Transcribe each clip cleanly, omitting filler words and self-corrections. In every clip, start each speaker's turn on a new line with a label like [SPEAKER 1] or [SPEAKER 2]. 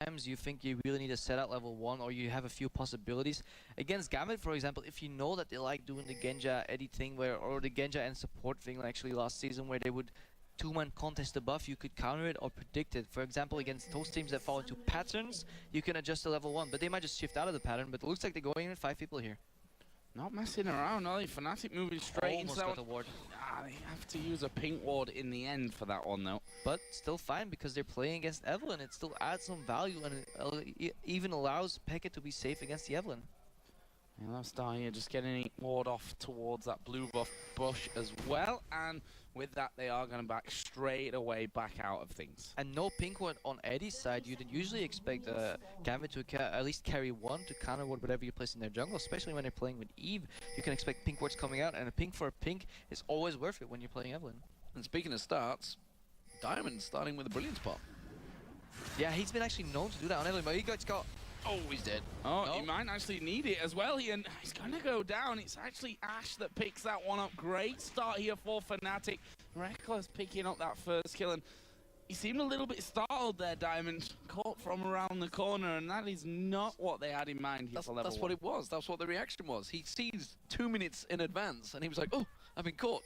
[SPEAKER 1] times you think you really need to set out level 1 or you have a few possibilities. Against Gambit, for example, if you know that they like doing the Genja Eddie thing or the Genja and support thing actually last season where they would two-man contest the buff, you could counter it or predict it. For example, against those teams that fall into patterns, you can adjust to level 1, but they might just shift out of the pattern, but it looks like they're going in 5 people here.
[SPEAKER 2] Not messing around, are they? Fnatic moving straight into that
[SPEAKER 1] one. Ward.
[SPEAKER 2] They have to use a pink ward in the end for that one, though.
[SPEAKER 1] But still fine, because they're playing against Evelynn. It still adds some value, and it even allows Pekka to be safe against the Evelynn.
[SPEAKER 2] Yeah, that's Dahlia just getting a ward off towards that blue buff bush as well, and with that they are going to back straight away back out of things.
[SPEAKER 1] And no pink ward on Eddie's side. You'd usually expect Gambit to at least carry one to counter ward whatever you place in their jungle, especially when they're playing with Eve. You can expect pink wards coming out, and a pink for a pink is always worth it when you're playing Evelynn.
[SPEAKER 3] And speaking of starts, Diamond starting with a brilliant spot.
[SPEAKER 1] Yeah, he's been actually known to do that on Evelynn, but he got...
[SPEAKER 3] Oh, he's dead.
[SPEAKER 2] Oh,
[SPEAKER 1] no.
[SPEAKER 2] He might actually need it as well. He's going to go down. It's actually Ash that picks that one up. Great start here for Fnatic. Reckless picking up that first kill, and he seemed a little bit startled there, Diamond. Caught from around the corner, and that is not what they had in mind here for level 1.
[SPEAKER 3] That's what it was. That's what the reaction was. He sees 2 minutes in advance, and he was like, oh, I've been caught.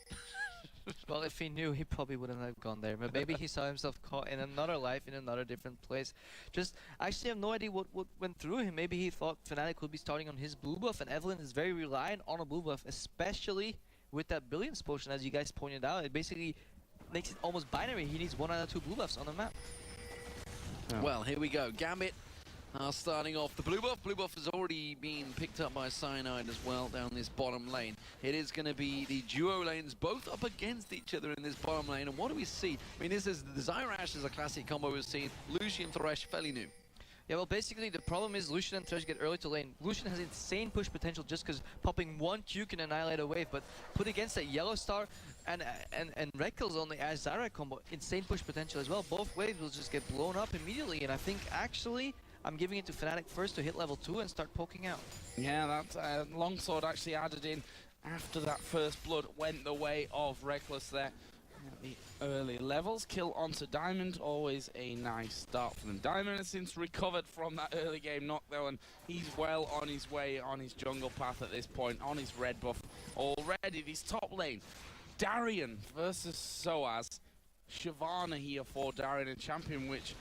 [SPEAKER 1] Well, if he knew, he probably wouldn't have gone there. But maybe he saw himself caught in another life, in another different place. I actually have no idea what went through him. Maybe he thought Fnatic would be starting on his blue buff, and Evelynn is very reliant on a blue buff, especially with that Brilliance Potion, as you guys pointed out. It basically makes it almost binary. He needs 1 out of 2 blue buffs on the map.
[SPEAKER 3] Oh. Well, here we go. Gambit starting off the blue buff. Blue buff has already been picked up by Cyanide as well down this bottom lane. It is going to be the duo lanes both up against each other in this bottom lane. And what do we see? I mean, this is the Zyra Ashe is a classic combo we've seen. Lucian Thresh, fairly new.
[SPEAKER 1] Yeah, well, basically the problem is Lucian and Thresh get early to lane. Lucian has insane push potential just because popping 1 Q can annihilate a wave, but put against that Yellow Star and Rekkles on the Ashe Zyra combo, insane push potential as well. Both waves will just get blown up immediately, and I think actually I'm giving it to Fnatic first to hit level 2 and start poking out.
[SPEAKER 2] Yeah, that Longsword actually added in after that first blood went the way of Reckless there. The early levels, kill onto Diamond, always a nice start for them. Diamond has since recovered from that early game knock though, and he's well on his way on his jungle path at this point, on his red buff already. This top lane, Darian versus Soaz. Shyvana here for Darian, a champion which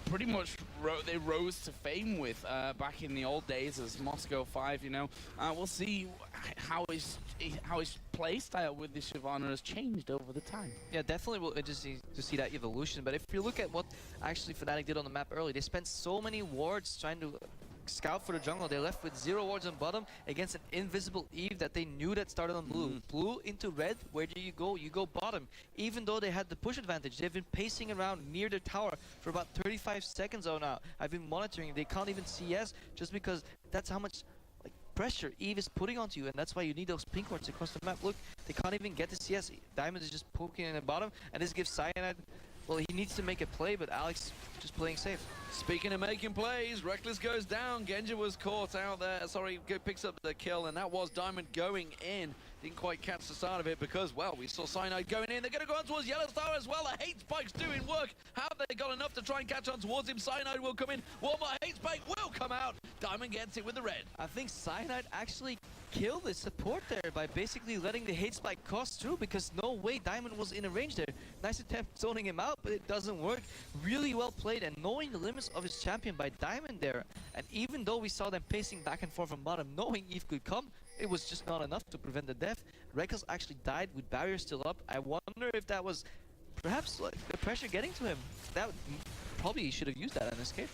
[SPEAKER 2] pretty much they rose to fame with back in the old days as Moscow 5, you know. We'll see how his play style with the Shyvana has changed over the time.
[SPEAKER 1] Yeah, definitely we'll just need to see that evolution. But if you look at what actually Fnatic did on the map early, they spent so many wards trying to scout for the jungle. They left with 0 wards on bottom against an invisible Eve that they knew that started on blue. Blue into red, where do you go? You go bottom. Even though they had the push advantage, they've been pacing around near the tower for about 35 seconds now. I've been monitoring. They can't even CS just because that's how much pressure Eve is putting onto you, and that's why you need those pink wards across the map. Look, they can't even get the CS. Diamond is just poking in the bottom, and this gives Cyanide, well, he needs to make a play, but Alex just playing safe.
[SPEAKER 3] Speaking of making plays, Reckless goes down. Genja was caught out there. Sorry, picks up the kill, and that was Diamond going in. Didn't quite catch the start of it because, well, we saw Cyanide going in. They're going to go on towards Yellow Star as well. The hate spike's doing work. Have they got enough to try and catch on towards him? Cyanide will come in. One more hate spike will come out. Diamond gets it with the red.
[SPEAKER 1] I think Cyanide actually killed the support there by basically letting the hate spike cross through, because no way Diamond was in a range there. Nice attempt zoning him out, but it doesn't work. Really well played, and knowing the limits of his champion by Diamond there. And even though we saw them pacing back and forth from bottom, knowing Eve could come, it was just not enough to prevent the death. Rekkles actually died with barrier still up. I wonder if that was perhaps like the pressure getting to him. That probably he should have used that in escape.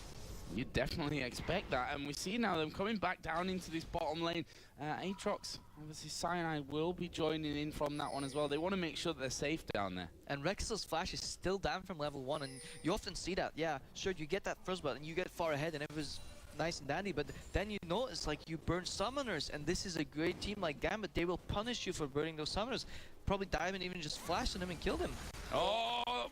[SPEAKER 2] You definitely expect that, and we see now them coming back down into this bottom lane. Aatrox, obviously Cyanide will be joining in from that one as well. They want to make sure that they're safe down there. And
[SPEAKER 1] Rex's flash is still down from level 1, and you often see that. Yeah, sure, you get that first blood and you get far ahead and it was nice and dandy, but then you notice like you burn summoners, and this is a great team like Gambit. They will punish you for burning those summoners. Probably Diamond even just flashed on him and killed him.
[SPEAKER 2] Oh,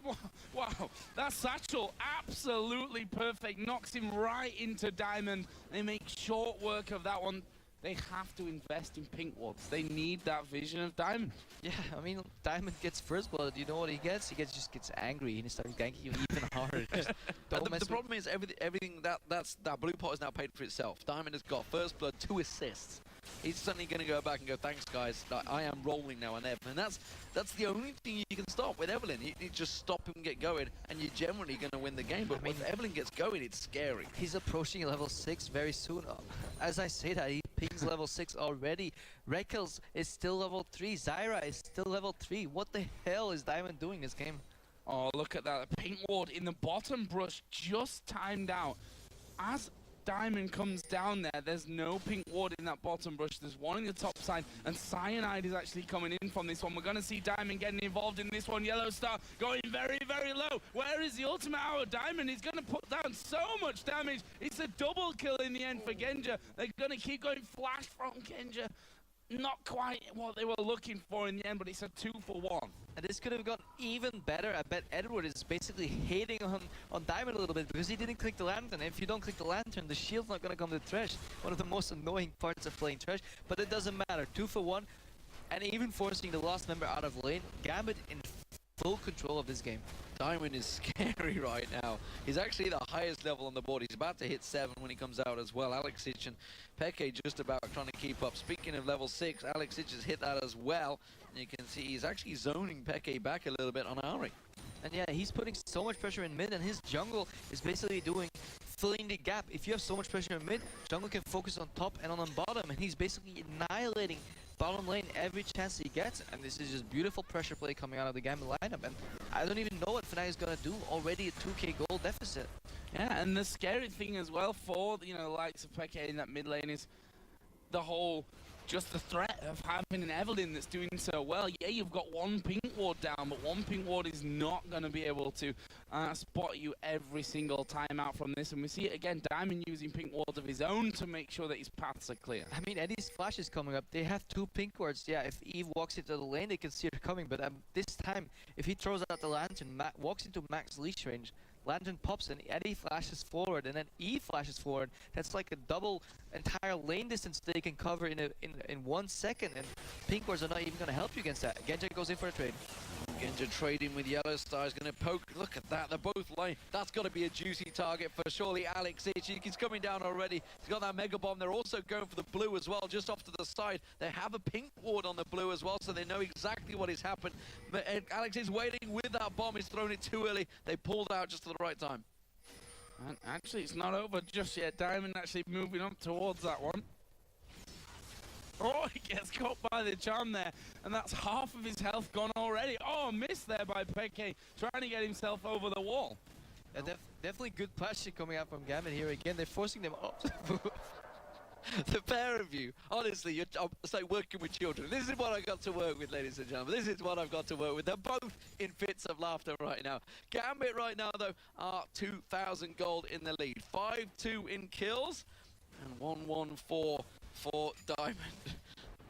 [SPEAKER 2] wow. That satchel, absolutely perfect. Knocks him right into Diamond. They make short work of that one. they have to invest in pink wards. They need that vision of Diamond.
[SPEAKER 1] Yeah, I mean, Diamond gets first blood. You know what he gets? He just gets angry and he starts ganking you even harder. Just don't
[SPEAKER 3] And
[SPEAKER 1] mess
[SPEAKER 3] the
[SPEAKER 1] with-
[SPEAKER 3] problem is everything that blue pot is now paid for itself. Diamond has got first blood, 2 assists. He's suddenly going to go back and go, thanks guys, I am rolling now on Evelyn. That's the only thing you can stop with Evelyn. You just stop him get going, and you're generally going to win the game. But when Evelyn gets going, it's scary.
[SPEAKER 1] He's approaching level 6 very soon. As I say that, he pings level 6 already. Reckles is still level 3. Zyra is still level 3. What the hell is Diamond doing this game?
[SPEAKER 2] Oh, look at that. The pink ward in the bottom brush just timed out. As Diamond comes down there, there's no pink ward in that bottom brush. There's one in the top side, and Cyanide is actually coming in from this one. We're going to see Diamond getting involved in this one. Yellow Star going very, very low. Where is the ultimate hour? Diamond is going to put down so much damage. It's a double kill in the end for Genja. They're going to keep going flash from Genja. Not quite what they were looking for in the end, but it's a 2-for-1.
[SPEAKER 1] And this could have gone even better. I bet Edward is basically hating on Diamond a little bit because he didn't click the lantern. If you don't click the lantern, the shield's not going to come to Thresh. One of the most annoying parts of playing Thresh, but it doesn't matter. 2-for-1, and even forcing the last member out of lane. Gambit in full control of this game.
[SPEAKER 3] Diamond is scary right now. He's actually the highest level on the board. He's about to hit 7 when he comes out as well. Alex Ich and Peke just about trying to keep up. Speaking of level 6, Alex Ich has hit that as well. And you can see he's actually zoning Peke back a little bit on Ari.
[SPEAKER 1] And yeah, he's putting so much pressure in mid, and his jungle is basically filling the gap. If you have so much pressure in mid, jungle can focus on top and on bottom, and he's basically annihilating bottom lane every chance he gets. And this is just beautiful pressure play coming out of the Gambit lineup. And I don't even know what Fnatic is gonna do. Already a 2k gold deficit.
[SPEAKER 2] Yeah, and the scary thing as well for the likes of Peke in that mid lane is the whole just the threat of having an Evelyn that's doing so well. Yeah, you've got one pink ward down, but one pink ward is not going to be able to spot you every single time out from this. And we see it again, Diamond using pink wards of his own to make sure that his paths are clear.
[SPEAKER 1] I mean, Eddie's flash is coming up. They have 2 pink wards. Yeah, if Eve walks into the lane, they can see her coming. But this time, if he throws out the lantern, walks into max leash range, lantern pops and Eddie flashes forward, and then Eve flashes forward. That's like a double entire lane distance they can cover in 1 second, and pink wards are not even going to help you against that. Genja goes in for a trade.
[SPEAKER 3] Genja trading with Yellow Star is going to poke. Look at that. They're both lane. That's got to be a juicy target for surely Alex Ich. He's coming down already. He's got that Mega Bomb. They're also going for the blue as well, just off to the side. They have a pink ward on the blue as well, so they know exactly what has happened. But Alex is waiting with that bomb. He's thrown it too early. They pulled out just at the right time.
[SPEAKER 2] And actually, it's not over just yet. Diamond actually moving up towards that one. Oh, he gets caught by the charm there, and that's half of his health gone already. Oh, missed there by Peke, trying to get himself over the wall.
[SPEAKER 1] Definitely good passion coming out from Gambit here again. They're forcing them up.
[SPEAKER 3] The pair of you, honestly, it's like working with children. This is what I got to work with, ladies and gentlemen. This is what I've got to work with. They're both in fits of laughter right now. Gambit right now, though, are 2,000 gold in the lead. 5-2 in kills, and 1-1-4 for Diamond.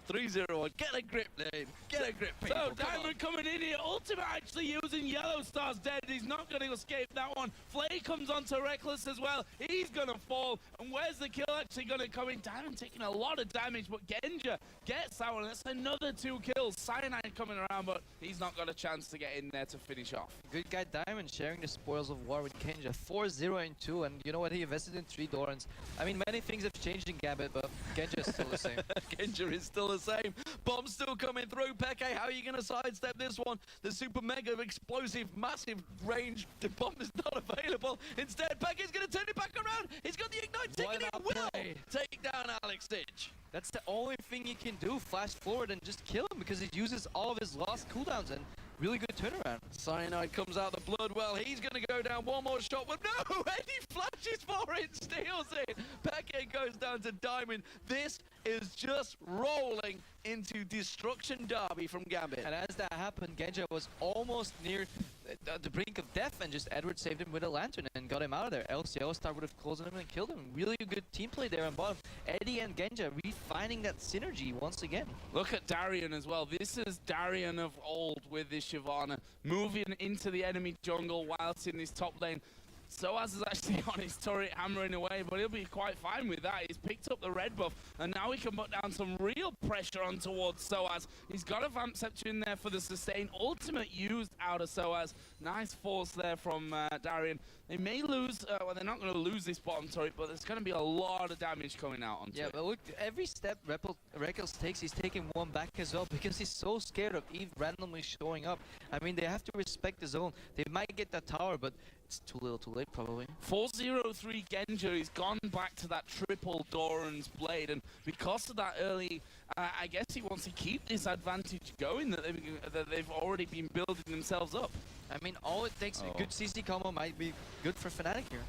[SPEAKER 3] 3-0-1. Get a grip, Nate. Get a grip, people.
[SPEAKER 2] So Diamond coming in here, ultimate actually using Yellow Star's dead. He's not going to escape that one. Flay comes onto Reckless as well. He's going to fall. And where's the kill actually going to come in? Diamond taking a lot of damage, but Genja gets that one. That's another 2 kills. Cyanide coming around, but he's not got a chance to get in there to finish off.
[SPEAKER 1] Good guy Diamond sharing the spoils of war with Genja. 4-0-2, and you know what? He invested in 3 Dorans. I mean, many things have changed in Gambit, but Genja is still the same.
[SPEAKER 3] Genja is still the same. Bomb still coming through. Peke, how are you going to sidestep this one? The super mega explosive massive range. The bomb is not available. Instead, Peke is going to turn it back around. He's got the ignite ticket. He will take down Alex Ich.
[SPEAKER 1] That's the only thing you can do. Flash forward and just kill him because he uses all of his lost cooldowns and really good turnaround.
[SPEAKER 3] Cyanide comes out the blood well. He's going to go down one more shot. With no, Eddie flashes for it, steals it. Peke goes down to Diamond. This is just rolling into destruction derby from Gambit.
[SPEAKER 1] And as that happened, Genja was almost near the brink of death, and just Edward saved him with a lantern and got him out of there. Else Yellow Star would have closed him and killed him. Really good team play there on bottom. Eddie and Genja refining that synergy once again.
[SPEAKER 2] Look at Darian as well. This is Darian of old with this Shyvana, moving into the enemy jungle whilst in this top lane. Soaz is actually on his turret hammering away, but he'll be quite fine with that. He's picked up the red buff, and now he can put down some real pressure on towards Soaz. He's got a Vamp Scepter in there for the sustain. Ultimate used out of Soaz. Nice force there from Darian. They may lose, well, they're not going to lose this bottom turret, but there's going to be a lot of damage coming out onto it.
[SPEAKER 1] But look, every step Rekels takes, he's taking one back as well because he's so scared of Eve randomly showing up. I mean, they have to respect the zone. They might get that tower, but it's too little too late, probably.
[SPEAKER 2] 403 Genja, he's gone back to that triple Doran's Blade, and because of that early, I guess he wants to keep this advantage going that they've already been building themselves up.
[SPEAKER 1] I mean, all it takes, a good CC combo might be good for Fnatic here.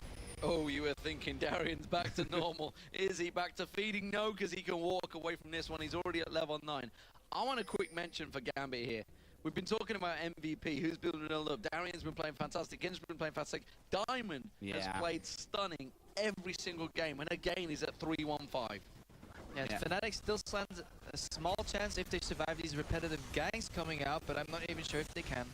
[SPEAKER 3] Oh, you were thinking Darian's back to normal. Is he back to feeding? No, because he can walk away from this one. He's already at level 9. I want a quick mention for Gambit here. We've been talking about MVP, who's building it all up. Darian's been playing fantastic, Genji's been playing fantastic. Diamond has played stunning every single game, and again he's at 3-1-5.
[SPEAKER 1] Yeah, Fnatic still stands a small chance if they survive these repetitive ganks coming out, but I'm not even sure if they can.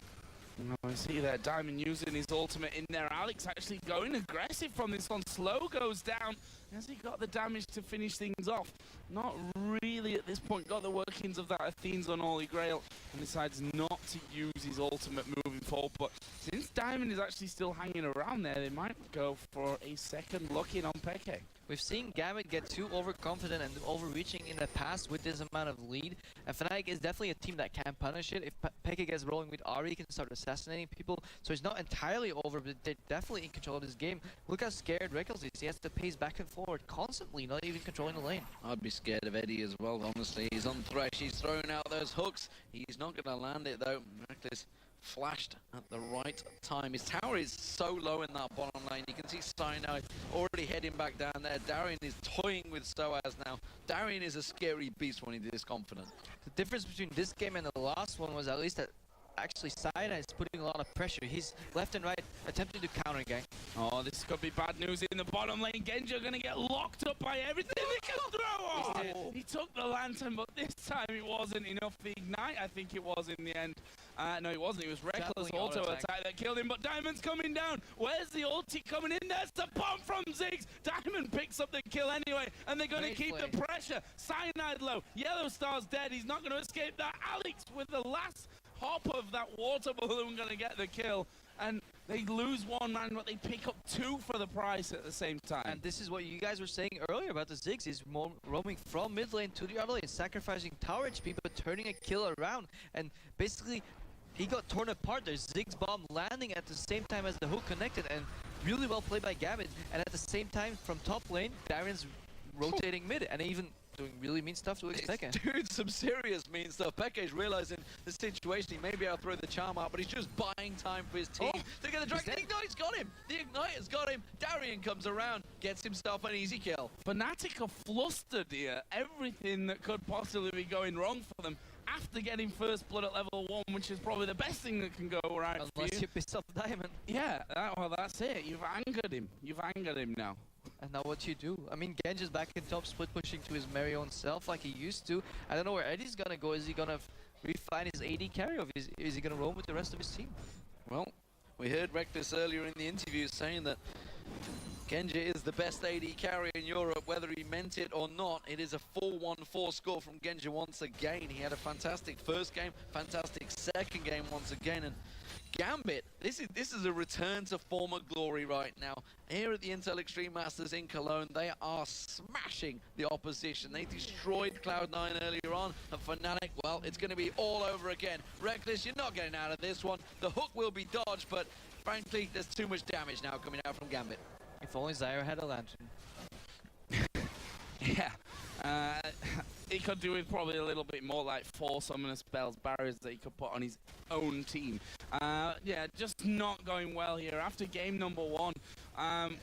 [SPEAKER 2] No, I see there, Diamond using his ultimate in there. Alex actually going aggressive from this one. Slow goes down. Has he got the damage to finish things off? Not really at this point. Got the workings of that Athene's Unholy Grail and decides not to use his ultimate moving forward. But since Diamond is actually still hanging around there, they might go for a second look in on Peke.
[SPEAKER 1] We've seen Gambit get too overconfident and overreaching in the past with this amount of lead. And Fnatic is definitely a team that can punish it. If Peke gets rolling with Ahri, he can start assassinating people. So he's not entirely over, but they're definitely in control of this game. Look how scared Rekels is. He has to pace back and forward constantly, not even controlling the lane.
[SPEAKER 3] I'd be scared of Eddie as well, honestly. He's on Thresh, he's throwing out those hooks. He's not going to land it though. Reckless flashed at the right time. His tower is so low in that bottom lane. You can see Cyanide already heading back down there. Darian is toying with Soaz now. Darian is a scary beast when he is confident.
[SPEAKER 1] The difference between this game and the last one was at least that actually Cyanide is putting a lot of pressure. He's left and right attempting to counter gang.
[SPEAKER 2] Oh, this could be bad news in the bottom lane. Genji are going to get locked up by everything they can throw. Oh, he took the lantern, but this time it wasn't enough. The ignite, I think it was in the end. No, it wasn't. It was Reckless auto attack that killed him, but Diamond's coming down. Where's the ulti coming in? There's the bomb from Ziggs. Diamond picks up the kill anyway, and they're going to keep the pressure. Cyanide low. Yellow Star's dead. He's not going to escape that. Alex with the last hop of that water balloon going to get the kill. And they lose one man, but they pick up two for the price at the same time.
[SPEAKER 1] And this is what you guys were saying earlier about the Ziggs. He's roaming from mid lane to the other lane, sacrificing tower HP, but turning a kill around. And basically, he got torn apart. There's Ziggs bomb landing at the same time as the hook connected, and really well played by Gambit. And at the same time, from top lane, Darian's rotating mid, and even doing really mean stuff to Peke.
[SPEAKER 3] Dude, some serious mean stuff. Peke's realizing the situation. He may be able to throw the charm out, but he's just buying time for his team to get the dragon. The Ignite's got him. The Igniter's got him. Darian comes around, gets himself an easy kill.
[SPEAKER 2] Fnatic are flustered here. Everything that could possibly be going wrong for them after getting first blood at level 1, which is probably the best thing that can go right for
[SPEAKER 1] Unless you piss off Diamond.
[SPEAKER 2] Yeah, well, that's it. You've angered him. You've angered him now.
[SPEAKER 1] And now what you do? I mean, Genji's back in top, split pushing to his merry own self like he used to. I don't know where Eddie's gonna go. Is he gonna refine his AD carry, or is he gonna roam with the rest of his team?
[SPEAKER 3] Well, we heard Reckless earlier in the interview saying that Genji is the best AD carry in Europe, whether he meant it or not. It is a 4-1-4 score from Genji once again. He had a fantastic first game, fantastic second game once again, and Gambit, this is a return to former glory right now. Here at the Intel Extreme Masters in Cologne, they are smashing the opposition. They destroyed Cloud9 earlier on, and Fnatic, well, it's going to be all over again. Reckless, you're not getting out of this one. The hook will be dodged, but frankly, there's too much damage now coming out from Gambit.
[SPEAKER 1] If only Zyra had a lantern.
[SPEAKER 2] Yeah. He could do with probably a little bit more, like 4 summoner spells, barriers that he could put on his own team. Yeah, just not going well here. After game number 1,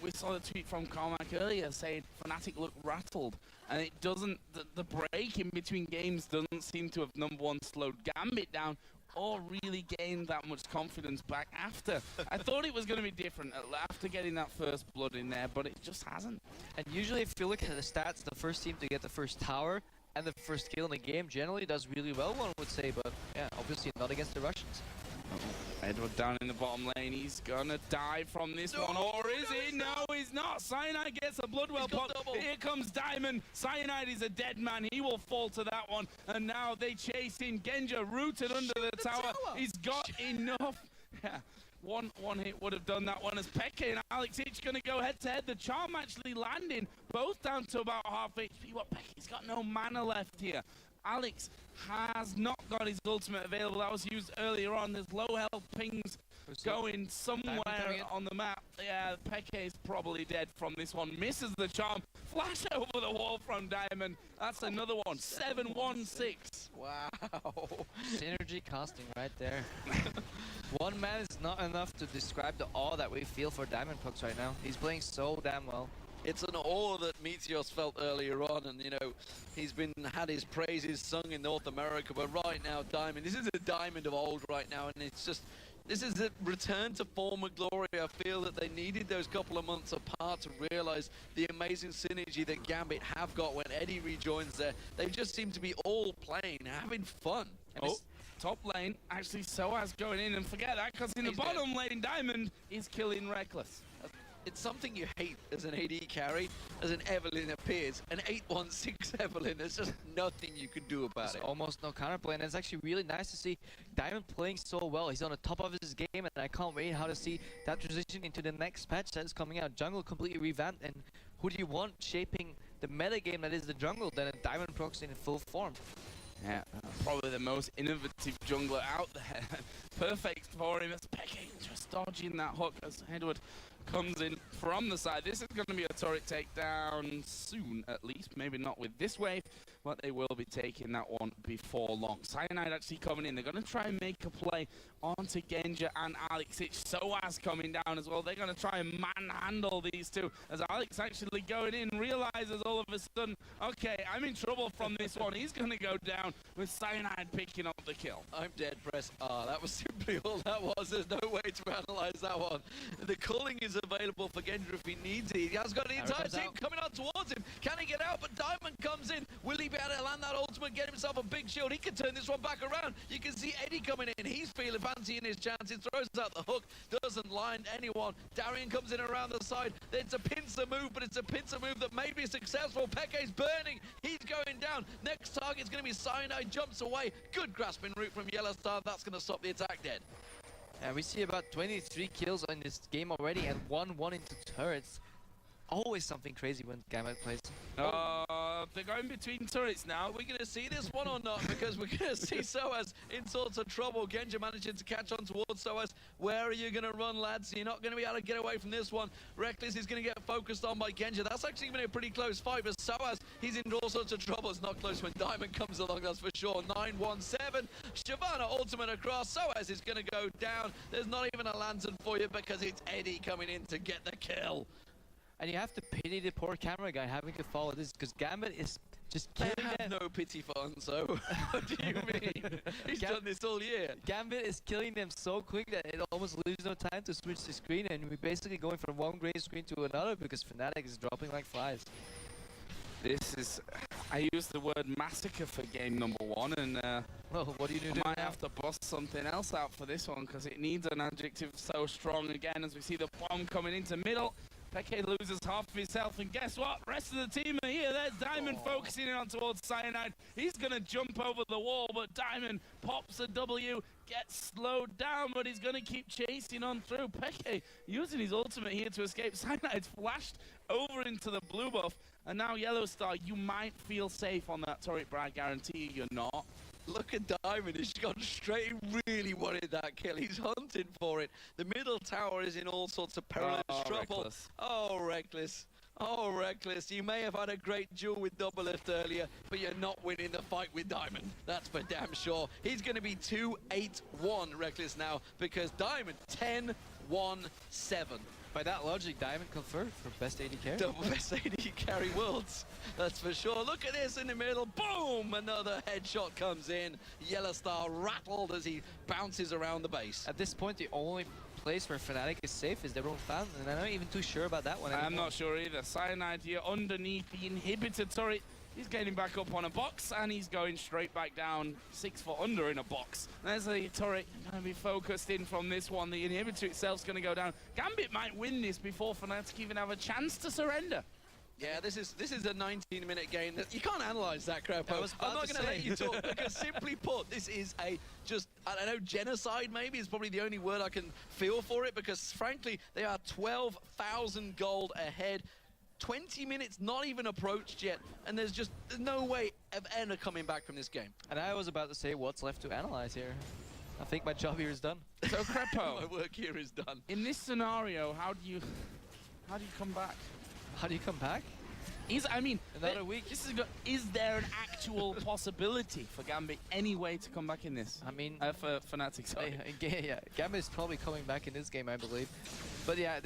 [SPEAKER 2] we saw the tweet from Carmack earlier saying Fnatic looked rattled. And it doesn't, the break in between games doesn't seem to have, number 1, slowed Gambit down or really gained that much confidence back after. I thought it was going to be different after getting that first blood in there, but it just hasn't.
[SPEAKER 1] And usually if you look at the stats, the first team to get the first tower and the first kill in the game generally does really well, one would say, but yeah, obviously not against the Russians.
[SPEAKER 2] Edward down in the bottom lane. He's gonna die from this one, or is he? No, he's not. Cyanide gets a Bloodwell pop. Here comes Diamond. Cyanide is a dead man. He will fall to that one. And now they chase in. Genja rooted under the tower. He's got enough. Yeah. One hit would have done that one as Peke and Alex each going to go head-to-head. The charm actually landing, both down to about half HP. But Peke's got no mana left here. Alex has not got his ultimate available. That was used earlier on. There's low health pings going somewhere on the map. Yeah, Peke is probably dead from this one. Misses the charm. Flash over the wall from Diamond. That's another one. 7-1-6.
[SPEAKER 1] Wow. Synergy costing right there. One man is not enough to describe the awe that we feel for Diamond Pucks right now. He's playing so damn well.
[SPEAKER 3] It's an awe that Meteos felt earlier on, and you know, he's had his praises sung in North America, but right now, Diamond, this is a Diamond of old right now, and it's just, this is a return to former glory. I feel that they needed those couple of months apart to realize the amazing synergy that Gambit have got when Eddie rejoins there. They just seem to be all playing, having fun.
[SPEAKER 2] Oh, top lane, actually Soaz going in, and forget that, because in the bottom lane, Diamond is killing Reckless.
[SPEAKER 3] It's something you hate as an AD carry, as an Evelyn appears. An 8-1-6 Evelyn, there's just nothing you can do about it.
[SPEAKER 1] Almost no counterplay, and it's actually really nice to see Diamond playing so well. He's on the top of his game, and I can't wait how to see that transition into the next patch that is coming out. Jungle completely revamped, and who do you want shaping the meta game that is the jungle than a Diamond Prox in full form?
[SPEAKER 2] Yeah, probably the most innovative jungler out there. Perfect for him as Peke just dodging that hook as Edward comes in from the side. This is going to be a turret takedown soon, at least. Maybe not with this wave, but they will be taking that one before long. Cyanide actually coming in. They're going to try and make a play onto Genja and Alex. Soaz coming down as well. They're going to try and manhandle these two as Alex actually going in, realizes all of a sudden, okay, I'm in trouble from this one. He's going to go down with Cyanide picking up the kill.
[SPEAKER 3] I'm dead, press R. That was simply all that was. There's no way to analyze that one. The calling is available for Genja if he needs it. He has got the entire team coming out towards him. Can he get out? But Diamond comes in. Will he be able to land that ultimate, get himself a big shield? He can turn this one back around. You can see Eddie coming in. He's feeling fancy in his chances. Throws out the hook. Doesn't line anyone. Darian comes in around the side. It's a pincer move, but it's a pincer move that may be successful. Peke's burning. He's going down. Next target's going to be Cyanide. Jumps away. Good grasping route from Yellow Star. That's going to stop the attack dead.
[SPEAKER 1] And we see about 23 kills in this game already, and 1-1 into turrets. Always something crazy when Gambit plays.
[SPEAKER 2] They're going between turrets now.
[SPEAKER 3] Are we going to see this one or not? Because we're going to see Soaz in sorts of trouble. Genja managing to catch on towards Soaz. Where are you going to run, lads? You're not going to be able to get away from this one. Reckless is going to get focused on by Genja. That's actually been a pretty close fight, but Soaz, he's in all sorts of trouble. It's not close when Diamond comes along, that's for sure. 9-1-7. Shyvana ultimate across. Soaz is going to go down. There's not even a lantern for you because it's Eddie coming in to get the kill.
[SPEAKER 1] And you have to pity the poor camera guy having to follow this, because Gambit is just killing them.
[SPEAKER 3] They have no pity for Unso. What do you mean? He's done this all year.
[SPEAKER 1] Gambit is killing them so quick that it almost leaves no time to switch the screen, and we're basically going from one gray screen to another because Fnatic is dropping like flies.
[SPEAKER 2] This is, I use the word massacre for game number one, and
[SPEAKER 1] well, what do you do?
[SPEAKER 2] I might have to bust something else out for this one because it needs an adjective so strong again as we see the bomb coming into middle. Peke loses half of his health, and guess what? Rest of the team are here. There's Diamond focusing in on towards Cyanide. He's going to jump over the wall, but Diamond pops a W, gets slowed down, but he's going to keep chasing on through. Peke using his ultimate here to escape. Cyanide's flashed over into the blue buff, and now Yellow Star, you might feel safe on that turret, but I guarantee you're not.
[SPEAKER 3] Look at Diamond, he's gone straight, really wanted that kill. He's hunting for it. The middle tower is in all sorts of perilous trouble.
[SPEAKER 2] Reckless.
[SPEAKER 3] Oh, Reckless. Oh, Reckless. You may have had a great duel with Double Lift earlier, but you're not winning the fight with Diamond. That's for damn sure. He's going to be 2-8-1 Reckless now, because Diamond 10-1-7.
[SPEAKER 1] By that logic, Diamond confirmed for best AD carry.
[SPEAKER 3] Double best AD carry worlds, that's for sure. Look at this in the middle, boom! Another headshot comes in. Yellow Star rattled as he bounces around the base.
[SPEAKER 1] At this point, the only place where Fnatic is safe is their own fan, and I'm not even too sure about that one anymore.
[SPEAKER 2] I'm not sure either. Cyanide here underneath the inhibitor turret. He's getting back up on a box, and he's going straight back down 6 foot under in a box. There's a turret going to be focused in from this one. The inhibitor itself's going to go down. Gambit might win this before Fnatic even have a chance to surrender.
[SPEAKER 3] Yeah, this is a 19-minute game. You can't analyze that, Crepo. I'm not going to let you talk because, simply put, this is a I don't know, genocide maybe is probably the only word I can feel for it, because, frankly, they are 12,000 gold ahead. 20 minutes not even approached yet, and there's no way of ever coming back from this game.
[SPEAKER 1] And I was about to say, what's left to analyze here? I think my job here is done.
[SPEAKER 2] So Crepo,
[SPEAKER 3] My work here is done.
[SPEAKER 2] in this scenario, how do you come back?
[SPEAKER 1] How do you come back? Another week.
[SPEAKER 2] Is there an actual possibility for Gambit anyway to come back in this?
[SPEAKER 1] I mean,
[SPEAKER 2] for Fnatic, sorry.
[SPEAKER 1] yeah, Gambit is probably coming back in this game, I believe. But yeah,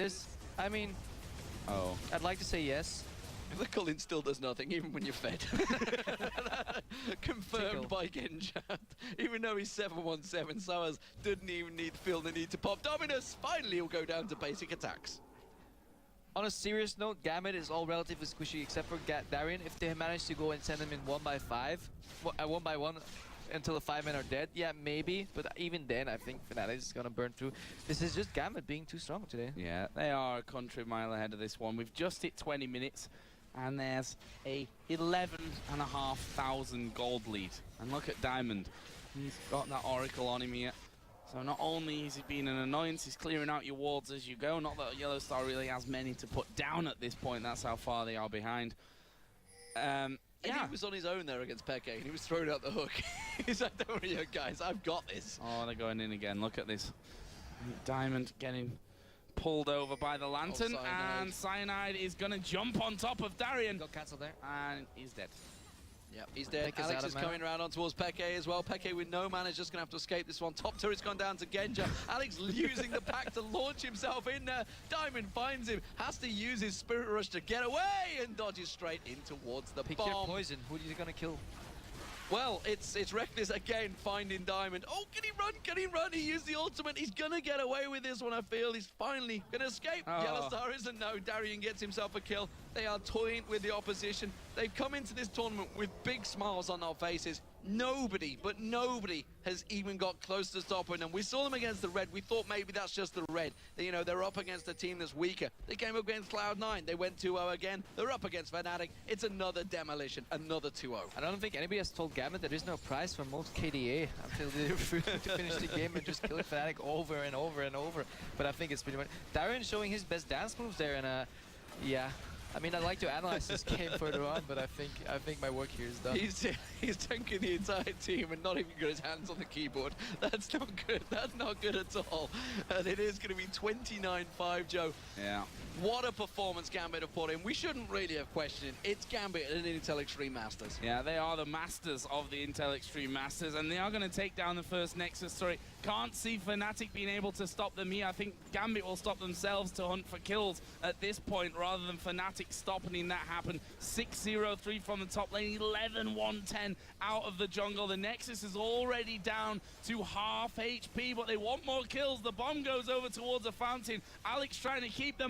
[SPEAKER 2] Oh.
[SPEAKER 1] I'd like to say yes.
[SPEAKER 3] The Cologne still does nothing, even when you're fed. Confirmed
[SPEAKER 1] Tickle.
[SPEAKER 3] by Genja. Even though he's 717, Sowers didn't even feel the need to pop. Dominus finally will go down to basic attacks.
[SPEAKER 1] On a serious note, Gambit is all relatively squishy except for Darien. If they manage to go and send them in 1 by 5, 1 by 1 until the 5 men are dead, yeah, maybe. But even then, I think Fnatic is gonna burn through. This is just Gambit being too strong today.
[SPEAKER 2] Yeah, they are a country mile ahead of this one. We've just hit 20 minutes, and there's a 11,500 gold lead. And look at Diamond. He's got that Oracle on him here. So not only is he being an annoyance, he's clearing out your wards as you go. Not that Yellow Star really has many to put down at this point. That's how far they are behind.
[SPEAKER 3] Yeah.
[SPEAKER 2] Yeah.
[SPEAKER 3] He was on his own there against Peke, and he was throwing out the hook. He's like, don't worry, guys, I've got this.
[SPEAKER 2] Oh, they're going in again. Look at this. Diamond getting pulled over by the Lantern,
[SPEAKER 3] Cyanide.
[SPEAKER 2] and Cyanide is going to jump on top of Darien,
[SPEAKER 1] Got cancelled there.
[SPEAKER 2] and he's dead.
[SPEAKER 3] Yeah, he's dead.
[SPEAKER 1] Peke is
[SPEAKER 3] Alex
[SPEAKER 1] out of
[SPEAKER 3] is
[SPEAKER 1] mana.
[SPEAKER 3] coming around on towards Peke as well. Peke with no mana is just going to have to escape this one. Top turret's gone down to Genja. Alex using the pack to launch himself in there. Diamond finds him, has to use his Spirit Rush to get away, and dodges straight in towards the
[SPEAKER 1] Pick your
[SPEAKER 3] bomb.
[SPEAKER 1] poison. Who are you gonna kill?
[SPEAKER 3] Well, it's Reckless again finding Diamond. Oh, can he run? Can he run? He used the ultimate. He's going to get away with this one, I feel. He's finally going to escape.
[SPEAKER 2] Oh.
[SPEAKER 3] Yellow Star isn't. No, Darien gets himself a kill. They are toying with the opposition. They've come into this tournament with big smiles on their faces. Nobody, but nobody has even got close to stopping them. We saw them against the Red. We thought maybe that's just the Red. You know, they're up against a team that's weaker. They came up against Cloud9. They went 2-0 again. They're up against Fnatic. It's another demolition, another 2-0.
[SPEAKER 1] I don't think anybody has told Gambit there is no prize for most KDA until they refuse to finish the game and just kill Fnatic over and over and over. But I think it's pretty much Darien showing his best dance moves there, and yeah. I mean, I'd like to analyze this game further on, but I think my work here is done.
[SPEAKER 3] He's tanking the entire team and not even got his hands on the keyboard. That's not good. That's not good at all. And it is going to be 29-5, Joe.
[SPEAKER 2] Yeah.
[SPEAKER 3] What a performance Gambit have put in. We shouldn't really have questioned it. It's Gambit and Intel Extreme Masters.
[SPEAKER 2] Yeah, they are the masters of the Intel Extreme Masters, and they are going to take down the first Nexus. Sorry, can't see Fnatic being able to stop them here. I think Gambit will stop themselves to hunt for kills at this point, rather than Fnatic stopping that happen. 6-0-3 from the top lane, 11-1-10 out of the jungle. The Nexus is already down to half HP, but they want more kills. The bomb goes over towards a fountain. Alex trying to keep them